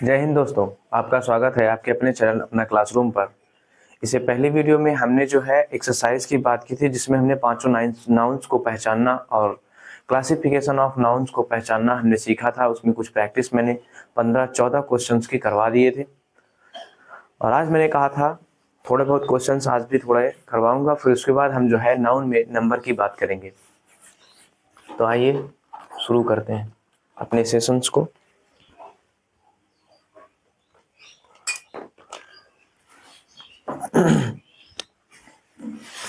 जय हिंद दोस्तों, आपका स्वागत है आपके अपने चैनल अपना क्लासरूम पर। इससे पहले वीडियो में हमने जो है एक्सरसाइज की बात की थी, जिसमें हमने पांचों नाउन्स को पहचानना और क्लासिफिकेशन ऑफ नाउन्स को पहचानना हमने सीखा था। उसमें कुछ प्रैक्टिस मैंने 15-14 क्वेश्चंस की करवा दिए थे और आज मैंने कहा था थोड़े बहुत क्वेश्चंस आज भी थोड़े करवाऊंगा। फिर उसके बाद हम जो है नाउन में नंबर की बात करेंगे। तो आइए शुरू करते हैं अपने सेशंस को।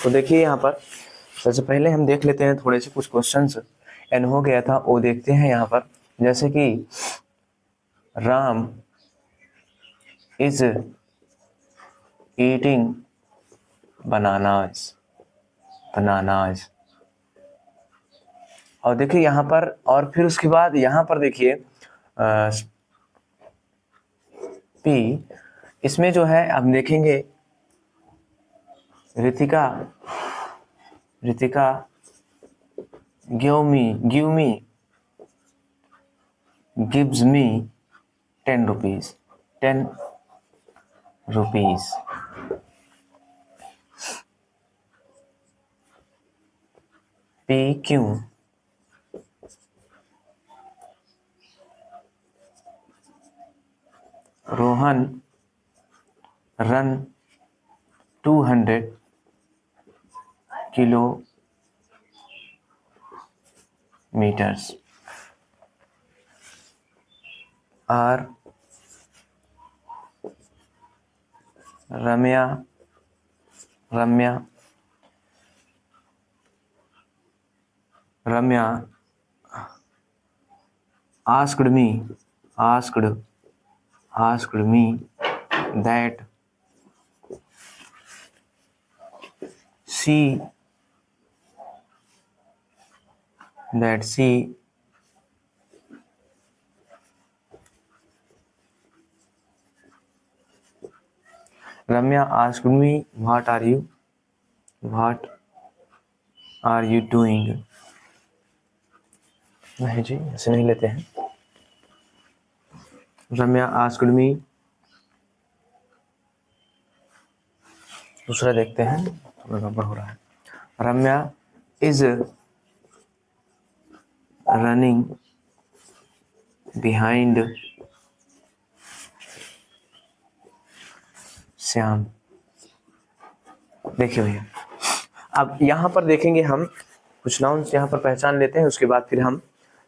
तो देखिए यहाँ पर सबसे पहले हम देख लेते हैं थोड़े से कुछ क्वेश्चंस। एन हो गया था, वो देखते हैं यहाँ पर। जैसे कि राम इज ईटिंग बनानाज। और देखिए यहाँ पर, और फिर उसके बाद यहाँ पर देखिए पी, इसमें जो है हम देखेंगे Ritika give me gives me 10 rupees 10 rupees। पी क्यों, रोहन रन 200 किलोमीटर्स। आर Ramya asked me that she Ramya asked me what are you doing। नहीं जी, ऐसे नहीं लेते हैं। रम्या asked me, दूसरा देखते हैं, थोड़ा गड़बड़ हो रहा है। रम्या is running behind श्याम। देखिए भैया, अब यहाँ पर देखेंगे हम कुछ नाउन्स यहाँ पर पहचान लेते हैं। उसके बाद फिर हम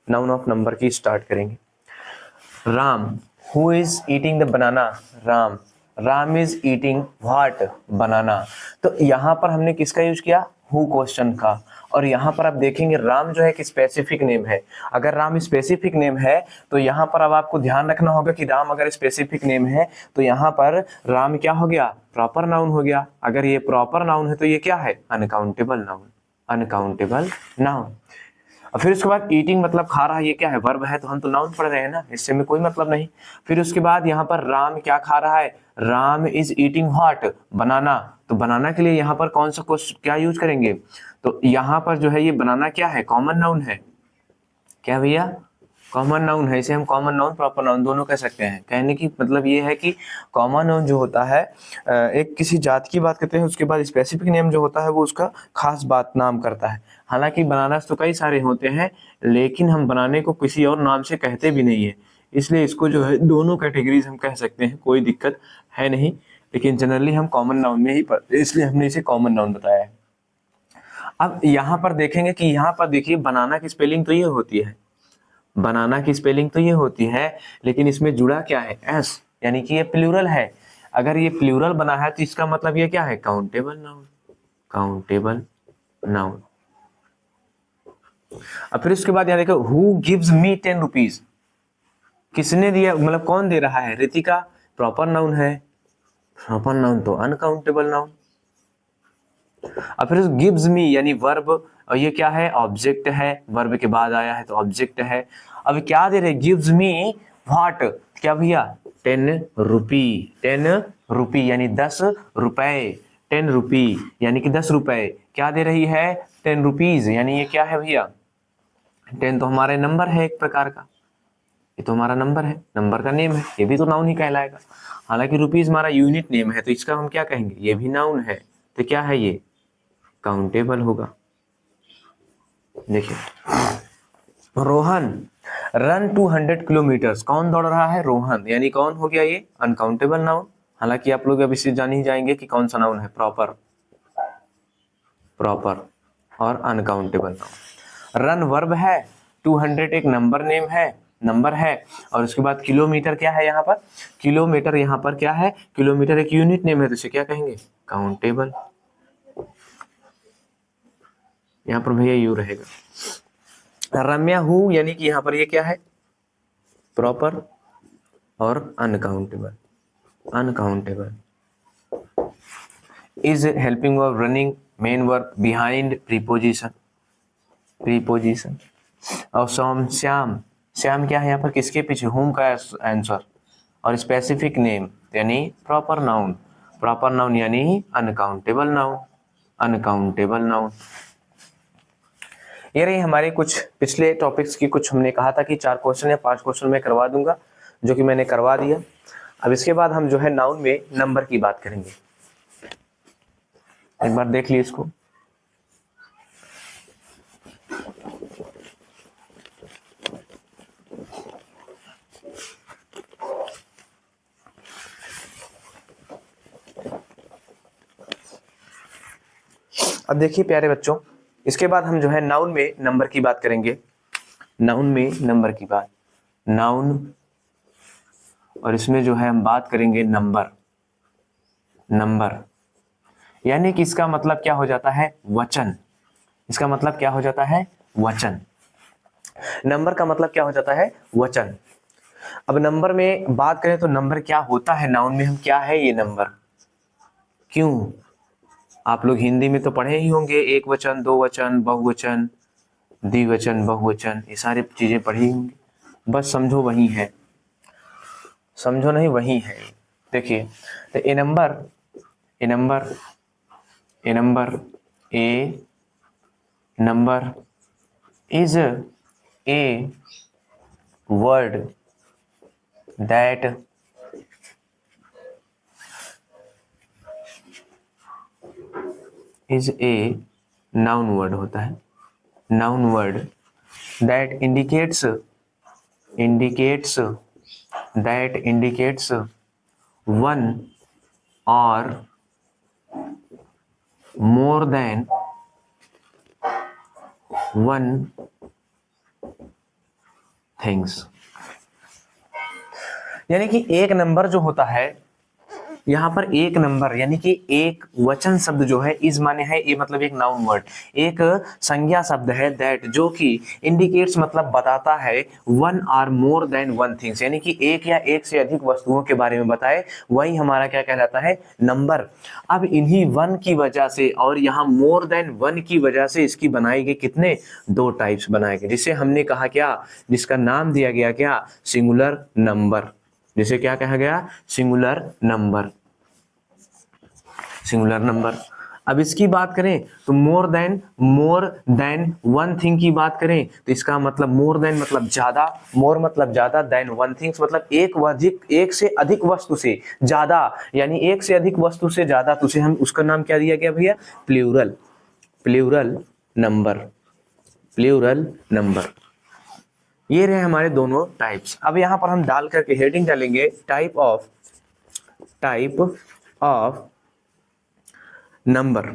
नाउन ऑफ नंबर की स्टार्ट करेंगे। Ram, who is eating the banana. Ram is eating what, banana. तो यहाँ पर हमने किसका यूज किया, हु क्वेश्चन का। और यहाँ पर आप देखेंगे राम जो है कि स्पेसिफिक नेम है। अगर राम स्पेसिफिक नेम है तो यहाँ पर अब आपको ध्यान रखना होगा कि राम अगर स्पेसिफिक नेम है तो यहाँ पर राम क्या हो गया, प्रॉपर नाउन हो गया। अगर ये प्रॉपर नाउन है तो ये क्या है, अनकाउंटेबल नाउन। और फिर उसके बाद ईटिंग मतलब खा रहा है, ये क्या है, वर्ब है। तो हम तो नाउन पढ़ रहे हैं ना, इससे में कोई मतलब नहीं। फिर उसके बाद यहाँ पर राम क्या खा रहा है, Ram is eating what, banana. तो बनाना के लिए यहाँ पर कौन सा क्वेश्चन क्या यूज करेंगे, तो यहाँ पर जो है ये बनाना क्या है, कॉमन नाउन है। क्या भैया, कॉमन नाउन है। इसे हम कॉमन नाउन प्रॉपर नाउन दोनों कह सकते हैं। कहने की मतलब ये है कि कॉमन नाउन जो होता है एक किसी जात की बात करते हैं, उसके बाद स्पेसिफिक नेम जो होता है वो उसका खास बात नाम करता है। हालांकि बनाना तो कई सारे होते हैं, लेकिन हम बनाने को किसी और नाम से कहते भी नहीं है, इसलिए इसको जो है दोनों कैटेगरीज हम कह सकते हैं, कोई दिक्कत है नहीं। लेकिन जनरली हम कॉमन नाउन में ही पढ़ते, इसलिए हमने इसे कॉमन नाउन बताया है। अब यहाँ पर देखेंगे कि यहाँ पर देखिए बनाना की स्पेलिंग तो ये होती है, बनाना की स्पेलिंग तो ये होती है, लेकिन इसमें जुड़ा क्या है, एस, यानी कि ये प्लूरल है। अगर ये प्लूरल बना है तो इसका मतलब ये क्या है, काउंटेबल नाउन। अब फिर उसके बाद यहाँ देखो, हु गिव्स मी 10 रुपीज, किसने दिया, मतलब कौन दे रहा है, रितिका, प्रॉपर नाउन है। प्रॉपर नाउन तो अनकाउंटेबल नाउन। अब फिर गिव्स मी यानी वर्ब, और ये क्या है, ऑब्जेक्ट है, वर्ब के बाद आया है तो ऑब्जेक्ट है। अब क्या दे रहे, गिव्स मी व्हाट, क्या भैया, 10 रुपी यानी 10 रुपए। 10 रुपी यानी कि 10 रुपए। क्या दे रही है, 10 रुपीज, यानी ये क्या है भैया, 10 तो हमारे नंबर है एक प्रकार का। ये तो हमारा नंबर है, नंबर का नेम है, ये भी तो नाउन ही कहलाएगा। हालांकि रुपीज हमारा यूनिट नेम है तो इसका हम क्या कहेंगे, ये भी नाउन है, तो क्या है ये, काउंटेबल होगा। देखिए, रोहन रन 200 किलोमीटर्स, कौन दौड़ रहा है, रोहन, यानी कौन हो गया ये, अनकाउंटेबल नाउन। हालांकि आप लोग अब इसे जान ही जाएंगे कि कौन सा नाउन है, प्रॉपर, प्रॉपर और अनकाउंटेबल नाउन। रन वर्ब है, 200 एक नंबर नेम है, नंबर है, और उसके बाद किलोमीटर क्या है यहाँ पर, किलोमीटर यहाँ पर क्या है, किलोमीटर एक यूनिट नेम है, तो इसे क्या कहेंगे, काउंटेबल। यहाँ पर भैया यू रहेगा। रम्या हूं, यानी कि यहाँ पर ये क्या है, प्रॉपर और uncountable, uncountable. Is helping verb, running main verb, behind preposition, preposition. और श्याम, श्याम, श्याम क्या है यहाँ पर, किसके पीछे, होम का आंसर, और स्पेसिफिक नेम यानी प्रॉपर नाउन, प्रॉपर नाउन यानी अनकाउंटेबल नाउन, अनकाउंटेबल नाउन। ये रही हमारे कुछ पिछले टॉपिक्स की, कुछ हमने कहा था कि 4 क्वेश्चन या 5 क्वेश्चन में करवा दूंगा, जो कि मैंने करवा दिया। अब इसके बाद हम जो है नाउन में नंबर की बात करेंगे। एक बार देख लीजिए इसको। अब देखिए प्यारे बच्चों, इसके बाद हम जो है नाउन में नंबर की बात करेंगे, नाउन में नंबर की बात, नाउन, और इसमें जो है हम बात करेंगे नंबर, नंबर यानी कि इसका मतलब क्या हो जाता है, वचन, इसका मतलब क्या हो जाता है, वचन। नंबर का मतलब क्या हो जाता है, वचन। अब नंबर में बात करें तो नंबर क्या होता है, नाउन में हम क्या है ये नंबर, क्यों, आप लोग हिंदी में तो पढ़े ही होंगे, एक वचन, दो वचन, बहुवचन, द्विवचन, बहुवचन, ये सारी चीजें पढ़ी होंगी, बस समझो वही है, समझो नहीं वही है। देखिए, तो a number, a number, a number, a number is a word that is a noun word होता है, noun word that indicates, indicates, that indicates one और मोर देन वन थिंग्स। यानी कि एक नंबर जो होता है, यहाँ पर एक नंबर यानी कि एक वचन शब्द जो है, इज माने है ये, मतलब एक नाउन वर्ड, एक संज्ञा शब्द है, दैट जो कि इंडिकेट्स मतलब बताता है, one or more than one things, यानी कि एक या एक से अधिक वस्तुओं के बारे में बताए, वही हमारा क्या कहलाता है, नंबर। अब इन्हीं वन की वजह से और यहाँ मोर देन वन की वजह से इसकी बनाई गई कितने, 2 टाइप्स बनाए गए, जिसे हमने कहा क्या, जिसका नाम दिया गया क्या, सिंगुलर नंबर, जिसे क्या कहा गया, सिंगुलर नंबर, सिंगुलर नंबर। अब इसकी बात करें तो मोर देन वन थिंग की बात करें तो इसका मतलब मोर देन मतलब ज्यादा, मोर मतलब ज्यादा, देन वन थिंग्स मतलब एक से अधिक वस्तु से ज्यादा, यानी एक से अधिक वस्तु से ज्यादा, तो उसे हम, उसका नाम क्या दिया गया भैया, plural, plural number, plural number. ये रहे हमारे दोनों टाइप्स। अब यहां पर हम डाल करके हेडिंग डालेंगे, type of number,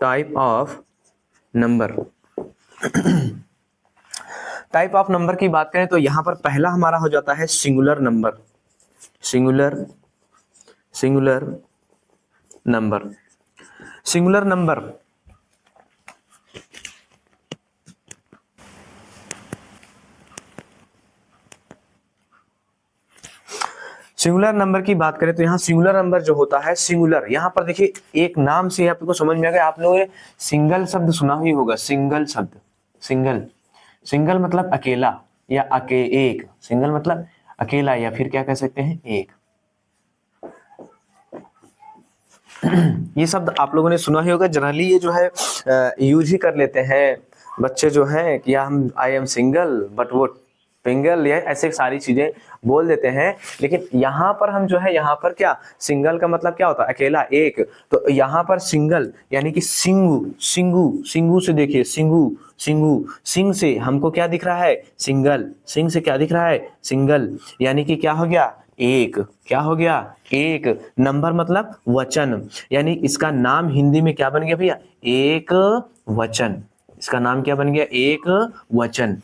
type of number. Type of number की बात करें तो यहां पर पहला हमारा हो जाता है singular number, singular, singular number, singular number. Singular number की बात करें तो यहाँ सिंगुलर नंबर जो होता है, सिंगुलर, यहाँ पर देखिए एक नाम से आपको समझ में आ गया, आप लोगों ने सिंगल शब्द सुना ही होगा, सिंगल शब्द, सिंगल, सिंगल मतलब अकेला या एक, सिंगल मतलब अकेला या फिर क्या कह सकते हैं, एक। ये शब्द आप लोगों ने सुना ही होगा, जनरली ये जो है यूज ही कर लेते हैं बच्चे जो हैं कि हम आई एम सिंगल, बट वो सिंगल, ये ऐसे सारी चीजें बोल देते हैं। लेकिन यहाँ पर हम जो है, यहाँ पर क्या सिंगल का मतलब क्या होता है, अकेला, एक। तो यहाँ पर सिंगल यानी कि सिंगू, सिंगू, सिंगू से देखिए, सिंगू, सिंगू, सिंग से हमको क्या दिख रहा है, सिंगल, सिंग से क्या दिख रहा है, सिंगल, यानी कि क्या हो गया, एक। क्या हो गया, एक। नंबर मतलब वचन, यानी इसका नाम हिंदी में क्या बन गया भैया, एक वचन। इसका नाम क्या बन गया, एक वचन।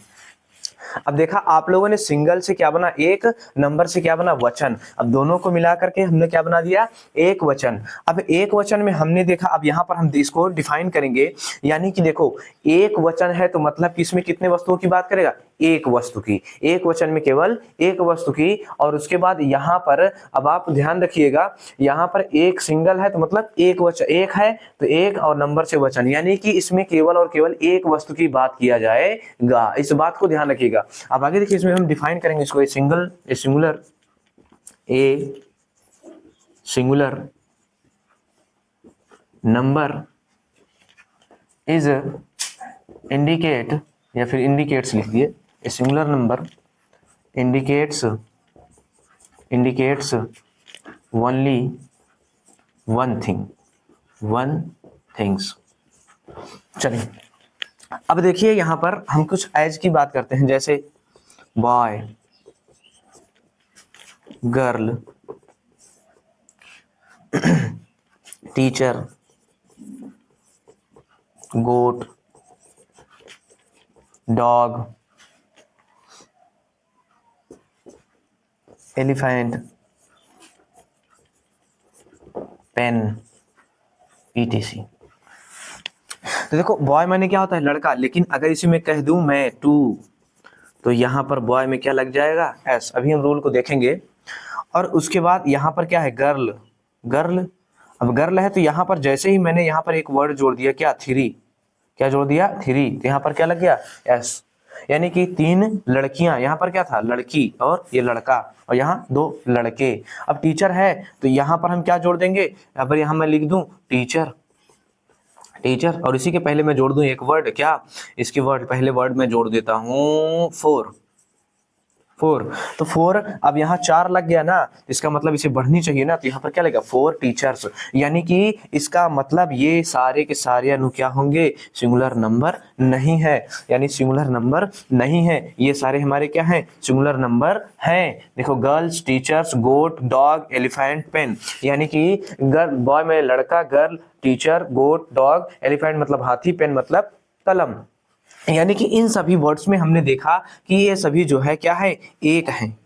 अब देखा आप लोगों ने, सिंगल से क्या बना, एक, नंबर से क्या बना, वचन। अब दोनों को मिला करके हमने क्या बना दिया, एक वचन। अब एक वचन में हमने देखा, अब यहाँ पर हम इसको डिफाइन करेंगे, यानी कि देखो एक वचन है तो मतलब कि इसमें कितने वस्तुओं की बात करेगा, एक वस्तु की, एक वचन में केवल एक वस्तु की। और उसके बाद यहाँ पर अब आप ध्यान रखिएगा, यहाँ पर एक सिंगल है तो मतलब एक वचन, एक है तो एक और नंबर से वचन, यानी कि इसमें केवल और केवल एक वस्तु की बात किया जाएगा। इस बात को ध्यान रखिएगा। अब आगे देखिए, इसमें हम डिफाइन करेंगे इसको, a singular, a singular number is indicate, या फिर इंडिकेट्स लिख दिए, a singular number indicates only one things. चलिए अब देखिए, यहां पर हम कुछ एज की बात करते हैं, जैसे बॉय, गर्ल, टीचर, गोट, डॉग, एलिफेंट, पेन, etc। तो देखो बॉय माने क्या होता है, लड़का, लेकिन अगर इसी में कह दूं मैं टू, तो यहाँ पर बॉय में क्या लग जाएगा, एस। अभी हम रूल को देखेंगे। और उसके बाद यहाँ पर क्या है, गर्ल, गर्ल। अब गर्ल है तो यहाँ पर जैसे ही मैंने यहाँ पर एक वर्ड जोड़ दिया, क्या, थ्री, क्या जोड़ दिया, थ्री, तो यहाँ पर क्या लग गया, एस। यानी कि तीन लड़कियां, यहाँ पर क्या था, लड़की और ये लड़का, और यहाँ दो लड़के। अब टीचर है तो यहाँ पर हम क्या जोड़ देंगे, अब यहाँ मैं लिख दूं टीचर, टीचर, और इसी के पहले मैं जोड़ दूं एक वर्ड, क्या, इसके वर्ड, पहले वर्ड में जोड़ देता हूं फोर, फोर। तो फोर, अब यहाँ चार लग गया ना, इसका मतलब इसे बढ़नी चाहिए ना, तो यहाँ पर क्या लगेगा, फोर टीचर्स। यानी कि इसका मतलब ये सारे के सारे अनु क्या होंगे, सिंगुलर नंबर नहीं है, यानी सिंगुलर नंबर नहीं है, ये सारे हमारे क्या हैं, सिंगुलर नंबर हैं। देखो गर्ल्स, टीचर्स, गोट, डॉग, एलिफेंट, पेन, यानी कि गर्ल, बॉय में लड़का, गर्ल, टीचर, गोट, डॉग, एलिफेंट मतलब हाथी, पेन मतलब कलम। यानी कि इन सभी वर्ड्स में हमने देखा कि ये सभी जो है क्या है, एक हैं,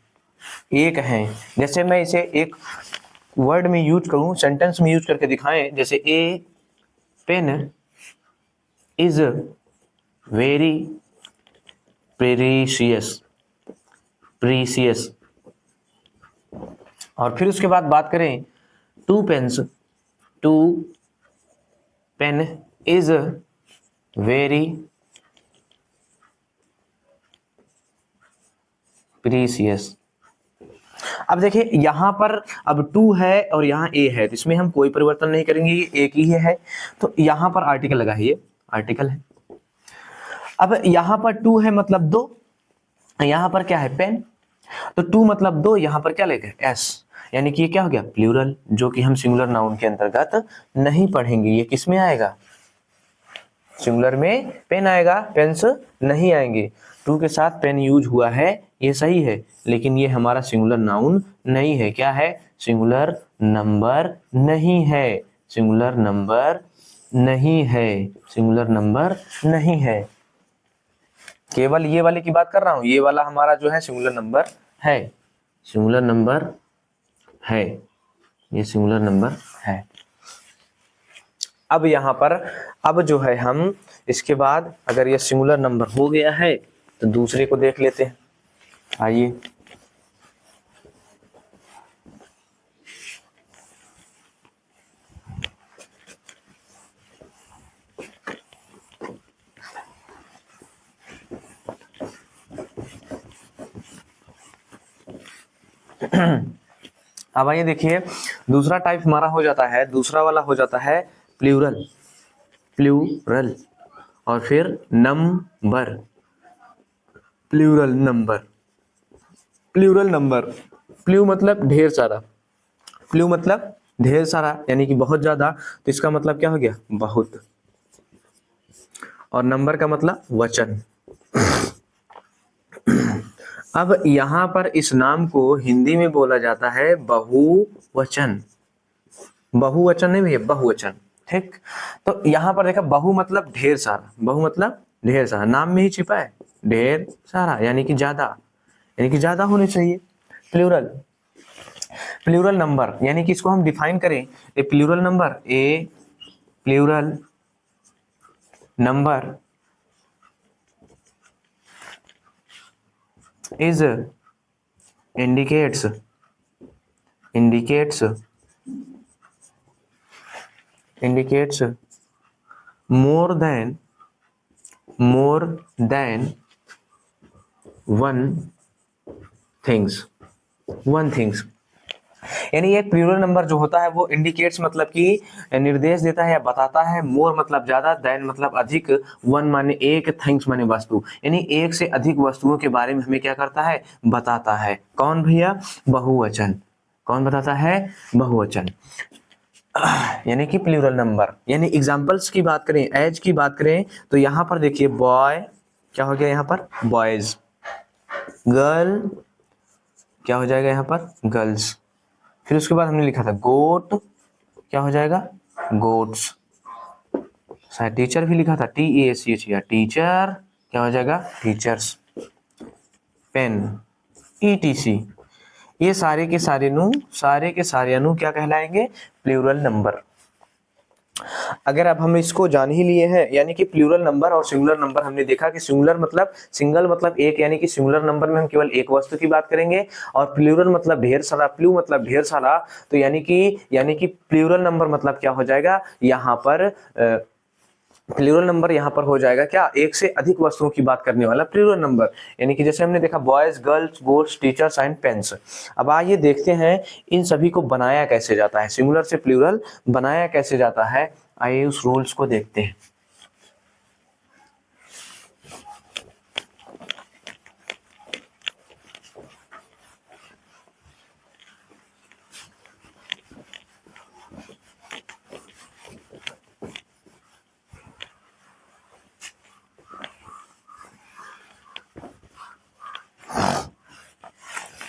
एक हैं। जैसे मैं इसे एक वर्ड में यूज करूं, सेंटेंस में यूज करके दिखाएं, जैसे a pen is very precious, precious. और फिर उसके बाद बात करें, two pens, two pen is very precious. अब देखिए यहाँ पर अब टू है और यहाँ ए है, तो इसमें हम कोई परिवर्तन नहीं करेंगे, ये एक ही है। तो यहाँ पर आर्टिकल लगा है, ये आर्टिकल है। अब यहाँ पर टू है मतलब दो, यहाँ पर क्या है, पेन, तो टू मतलब दो, यहाँ पर क्या लेगा, एस, यानी कि ये क्या हो गया, प्लूरल, जो कि हम सिंगुलर नाउन के अंतर्गत नहीं पढ़ेंगे। ये किस में आएगा, सिंगुलर में पेन आएगा, पेन्स नहीं आएंगे। टू के साथ पेन यूज हुआ है, ये सही है, लेकिन ये हमारा सिंगुलर नाउन नहीं है। क्या है, सिंगुलर नंबर नहीं है, सिंगुलर नंबर नहीं है, सिंगुलर नंबर नहीं है। केवल ये वाले की बात कर रहा हूं, ये वाला हमारा जो है सिंगुलर नंबर है, सिंगुलर नंबर है, ये सिंगुलर नंबर है। अब यहाँ पर अब जो है हम इसके बाद, अगर ये सिंगुलर नंबर हो गया है तो दूसरे को देख लेते हैं। आइए, अब आइए देखिए, दूसरा टाइप हमारा हो जाता है, दूसरा वाला हो जाता है प्लूरल, और फिर number, plural number. Plural number, प्लू मतलब ढेर सारा, प्लू मतलब ढेर सारा यानी कि बहुत ज्यादा, तो इसका मतलब क्या हो गया, बहुत। और नंबर का मतलब वचन। अब यहां पर इस नाम को हिंदी में बोला जाता है बहुवचन। बहुवचन नहीं भैया, बहुवचन, ठीक। तो यहां पर देखा, बहु मतलब ढेर सारा, बहु मतलब ढेर सारा, नाम में ही छिपा है, ढेर सारा यानी कि ज्यादा, यानी कि ज्यादा होने चाहिए। प्लूरल, प्लूरल नंबर यानी कि इसको हम डिफाइन करें, a plural number, a plural number is indicates indicates indicates more than one things। यानी एक प्लूरल नंबर जो होता है वो इंडिकेट्स मतलब कि निर्देश देता है या बताता है, मोर मतलब ज्यादा, देन मतलब अधिक, वन माने एक, थिंग्स माने वस्तु, यानी एक से अधिक वस्तुओं के बारे में हमें क्या करता है, बताता है। कौन भैया, बहुवचन। कौन बताता है, बहुवचन। यानी कि प्लूरल नंबर। यानी एग्जांपल्स की बात करें, एज की बात करें, तो यहां पर देखिए बॉय क्या हो गया, यहां पर बॉयज, गर्ल क्या हो जाएगा, यहां पर गर्ल्स। फिर उसके बाद हमने लिखा था गोट, क्या हो जाएगा, गोट्स। शायद टीचर भी लिखा था, TACH, टीचर क्या हो जाएगा, टीचर्स। पेन, ETC, ये सारे के सारे अनु क्या कहलाएंगे, प्लूरल नंबर। अगर अब हम इसको जान ही लिए हैं, यानी कि प्लूरल नंबर और सिंगुलर नंबर, हमने देखा कि सिंगुलर मतलब सिंगल मतलब एक, यानी कि सिंगुलर नंबर में हम केवल एक वस्तु की बात करेंगे, और प्लूरल मतलब ढेर सारा, प्लू मतलब ढेर सारा, तो यानी कि प्लूरल नंबर मतलब क्या हो जाएगा, यहाँ पर प्लूरल नंबर यहाँ पर हो जाएगा क्या, एक से अधिक वस्तुओं की बात करने वाला प्लूरल नंबर। यानी कि जैसे हमने देखा boys, girls, goats, teachers and pains. अब आइए देखते हैं इन सभी को बनाया कैसे जाता है, सिंगुलर से प्लूरल बनाया कैसे जाता है, आइए उस रूल्स को देखते हैं।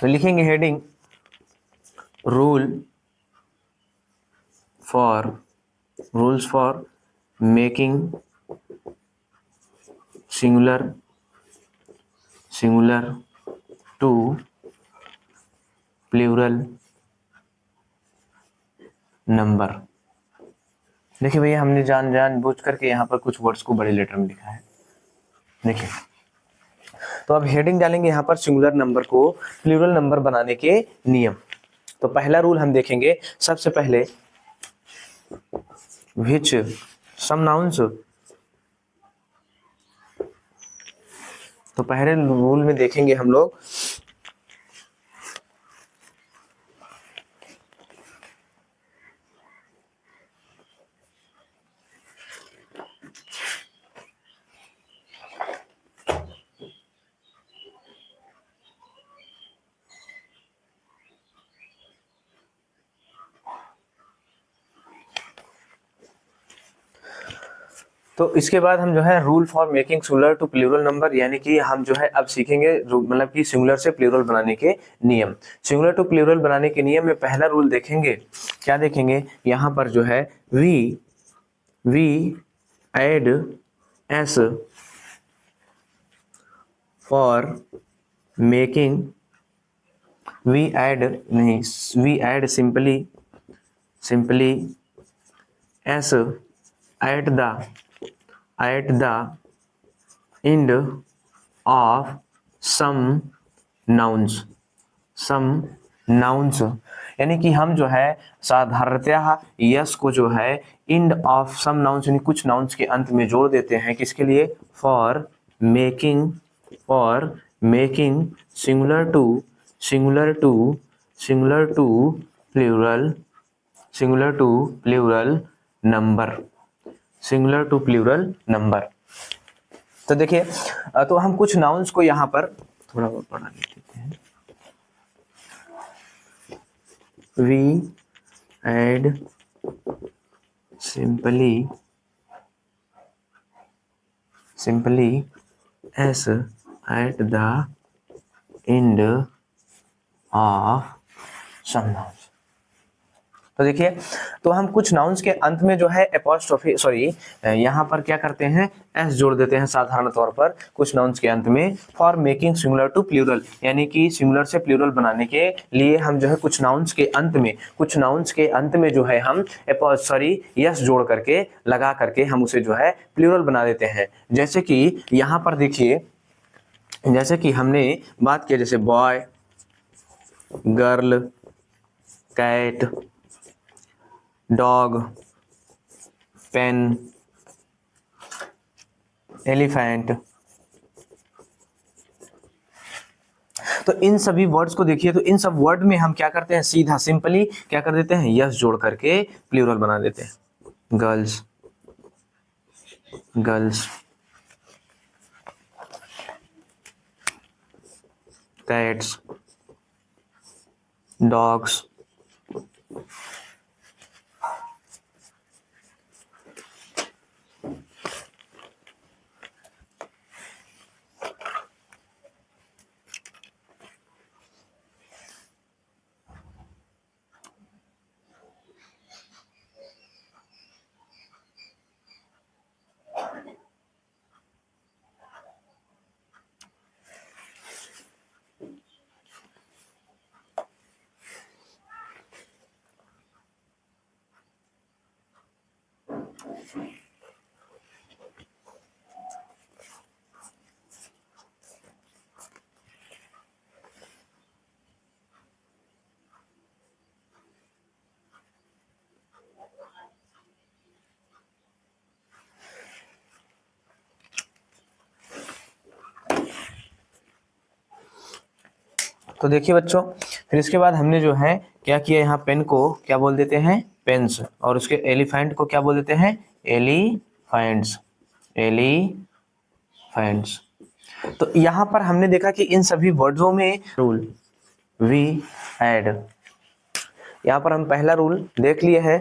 तो लिखेंगे heading, rules for making singular to plural number. देखिए भैया, हमने जान बूझ करके यहाँ पर कुछ वर्ड्स को बड़े लेटर में लिखा है, देखिए। तो अब हेडिंग डालेंगे यहाँ पर, सिंगुलर नंबर को प्लूरल नंबर बनाने के नियम। तो पहला रूल हम देखेंगे, सबसे पहले व्हिच सम नाउन्स। तो पहले रूल में देखेंगे हम लोग, तो इसके बाद हम जो है rule for making singular to plural number, यानी कि हम जो है अब सीखेंगे मतलब कि सिंगुलर से प्लूरल बनाने के नियम। सिंगुलर टू प्लूरल बनाने के नियम में पहला रूल देखेंगे, क्या देखेंगे, यहाँ पर जो है we add s for making, we add simply s at the end of some nouns, यानी कि हम जो है साधारणतः यस को जो है end of some nouns यानी कुछ नाउन्स के अंत में जोड़ देते हैं, किसके लिए, for making singular to plural number. तो देखिए, तो हम कुछ नाउन्स को यहाँ पर थोड़ा और पढ़ा लेते हैं। we add simply s at the end of some nouns। तो देखिए, तो हम कुछ नाउन्स के अंत में जो है एपोस्ट्रोफी यहाँ पर क्या करते हैं, एस जोड़ देते हैं साधारण तौर पर कुछ नाउन्स के अंत में, for making singular to plural, यानी कि सिंगुलर से प्लूरल बनाने के लिए हम जो है कुछ नाउन्स के अंत में जो है हम यस जोड़ करके लगा करके हम उसे जो है प्लूरल बना देते हैं। जैसे कि यहाँ पर देखिए, जैसे कि हमने बात किया, जैसे boy, girl, cat, dog, pen, elephant. तो इन सभी वर्ड्स को देखिए, तो इन सब वर्ड में हम क्या करते हैं, सीधा सिंपली क्या कर देते हैं, यस जोड़ करके प्लूरल बना देते हैं। गर्ल्स, गर्ल्स, कैट्स, डॉग्स, तो देखिए बच्चों, फिर इसके बाद हमने जो है क्या किया, यहाँ पेन को क्या बोल देते हैं, पेन्स, और उसके एलिफेंट को क्या बोल देते हैं, एलिफेंट्स, एलिफेंट्स। तो यहाँ पर हमने देखा कि इन सभी वर्ड्सों में रूल वी ऐड, यहाँ पर हम पहला रूल देख लिए है,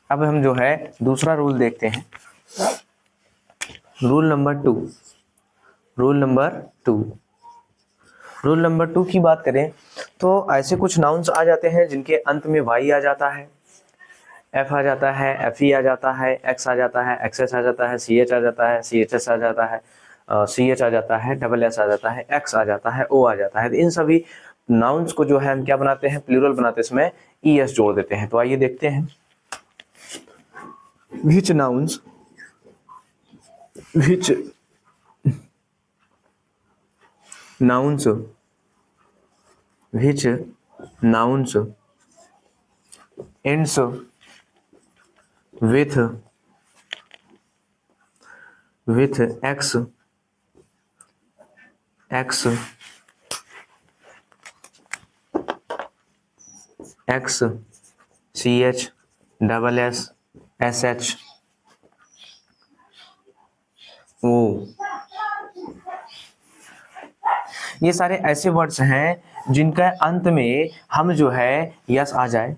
अब हम जो है दूसरा रूल देखते हैं, रूल नंबर टू की बात करें तो ऐसे कुछ नाउन्स आ जाते हैं जिनके अंत में वाई आ जाता है, एफ आ जाता है, एफ ई आ जाता है, एक्स आ जाता है, एक्सएस आ जाता है, सी एच आ जाता है, सी एच एस आ जाता है, सी एच आ जाता है, डबल एस आ जाता है, एक्स आ जाता है, ओ आ जाता है। तो इन सभी नाउन्स को जो है हम क्या बनाते हैं, प्लूरल बनाते हैं, इसमें ई एस जोड़ देते हैं। तो आइए देखते हैं, which nouns ends with x, ch, double s, sh, ओ, ये सारे ऐसे वर्ड्स हैं जिनका अंत में हम जो है यस आ जाए,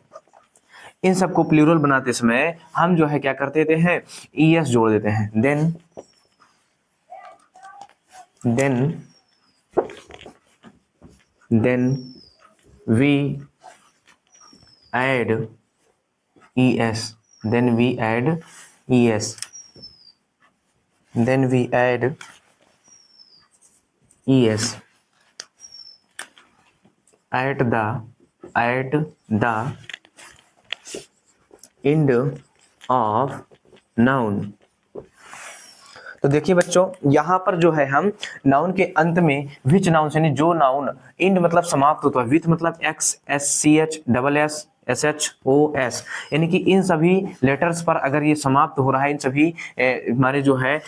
इन सबको प्लूरल बनाते समय हम जो है क्या करते थे हैं, ई एस जोड़ देते हैं। Then we add e s, then we add es, then we add es at the end of noun। तो देखिए बच्चों, यहाँ पर जो है हम नाउन के अंत में विच नाउन यानी जो नाउन इंड मतलब समाप्त होता है, विथ मतलब x, s, c h, double s, s h, o s, यानी कि इन सभी लेटर्स पर अगर ये समाप्त हो रहा है, इन सभी हमारे जो है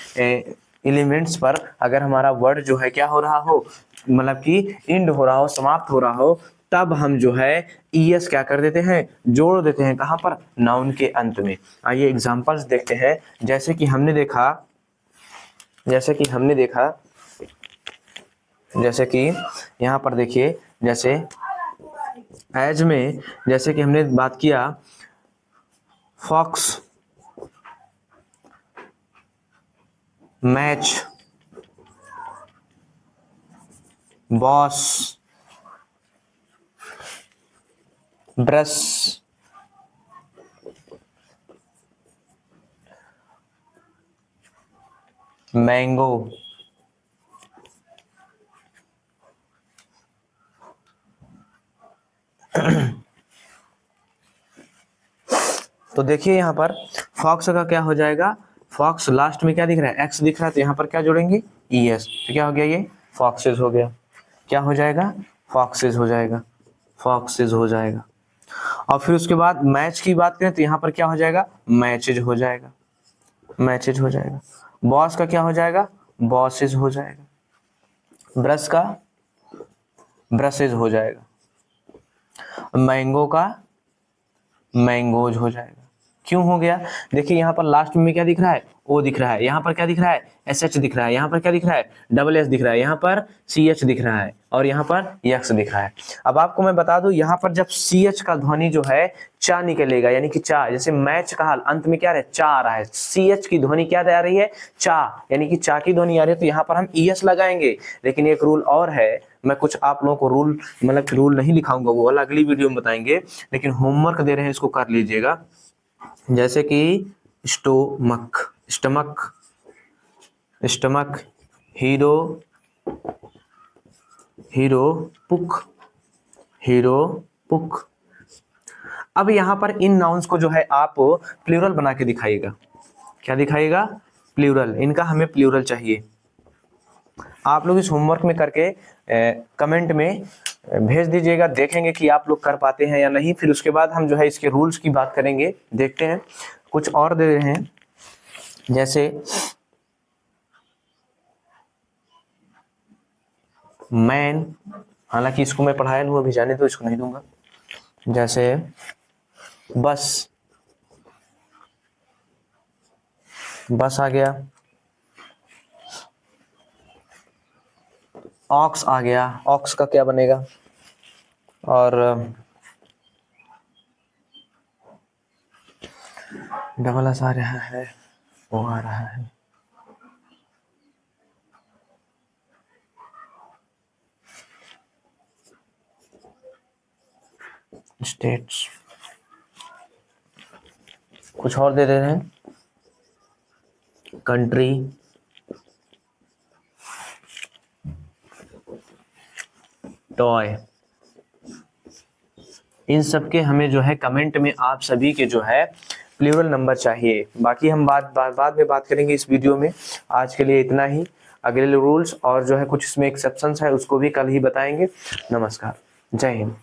एलिमेंट्स पर अगर हमारा वर्ड जो है क्या हो रहा हो, मतलब कि इंड हो रहा हो, समाप्त हो रहा हो, तब हम जो है ES क्या कर देते हैं, जोड़ देते हैं, कहाँ पर, नाउन के अंत में। आइए एग्जांपल्स देखते हैं। जैसे कि हमने यहाँ पर देखिए, जैसे एज में जैसे कि हमने बात किया fox, match, boss, brush, mango, तो देखिए यहाँ पर फॉक्स का क्या हो जाएगा, फॉक्स लास्ट में क्या दिख रहा है, एक्स दिख रहा है, तो यहाँ पर क्या जोड़ेंगे, ES, तो क्या हो गया, ये फॉक्सेस हो गया। क्या हो जाएगा, फॉक्सेस हो जाएगा, फॉक्सेस हो जाएगा। और फिर उसके बाद मैच की बात करें तो यहाँ पर क्या हो जाएगा, मैचेज हो जाएगा, मैचेज हो जाएगा। बॉस का क्या हो जाएगा, बॉसेस हो जाएगा। ब्रश का ब्रशेज हो जाएगा। मैंगो का मैंगोज हो जाएगा। क्यों हो गया, देखिए यहाँ पर लास्ट में क्या दिख रहा है, O दिख रहा है, यहाँ पर क्या दिख रहा है, SH दिख रहा है, यहाँ पर क्या दिख रहा है, SS दिख रहा है, यहाँ पर CH दिख रहा है, और यहाँ पर X दिख रहा है। अब आपको मैं बता दूं, यहाँ पर जब CH का ध्वनि जो है चा निकलेगा, यानी कि चा, जैसे मैच का हाल अंत में क्या रहा है, चा आ रहा है, CH की ध्वनि क्या आ रही है, चा, यानी कि चा की ध्वनि आ रही है, तो यहाँ पर हम ES लगाएंगे। लेकिन एक रूल और है, मैं कुछ आप लोगों को रूल नहीं लिखाऊंगा, वो वाला अगली वीडियो में बताएंगे, लेकिन होमवर्क दे रहे हैं, इसको कर लीजिएगा। जैसे कि stomach, stomach, stomach, hero, hero पुक, हीरो पुक। अब यहाँ पर इन नाउन्स को जो है आप प्लूरल बना के दिखाइएगा। क्या दिखाइएगा, प्लूरल, इनका हमें प्लूरल चाहिए। आप लोग इस होमवर्क में करके कमेंट में भेज दीजिएगा, देखेंगे कि आप लोग कर पाते हैं या नहीं। फिर उसके बाद हम जो है इसके रूल्स की बात करेंगे। देखते हैं, कुछ और दे रहे हैं, जैसे मैन, हालांकि इसको मैं पढ़ाया नहीं, अभी जाने तो इसको नहीं दूंगा। जैसे बस, बस आ गया, ऑक्स आ गया, ऑक्स का क्या बनेगा, और डबल एस आ रहा है, वो आ रहा है, स्टेट्स। कुछ और दे रहे हैं, कंट्री, टॉय। इन सब के हमें जो है कमेंट में आप सभी के जो है प्लूरल नंबर चाहिए। बाकी हम बाद में बात करेंगे इस वीडियो में। आज के लिए इतना ही। अगले रूल्स और जो है कुछ इसमें एक्सेप्शंस है उसको भी कल ही बताएंगे। नमस्कार, जय हिंद।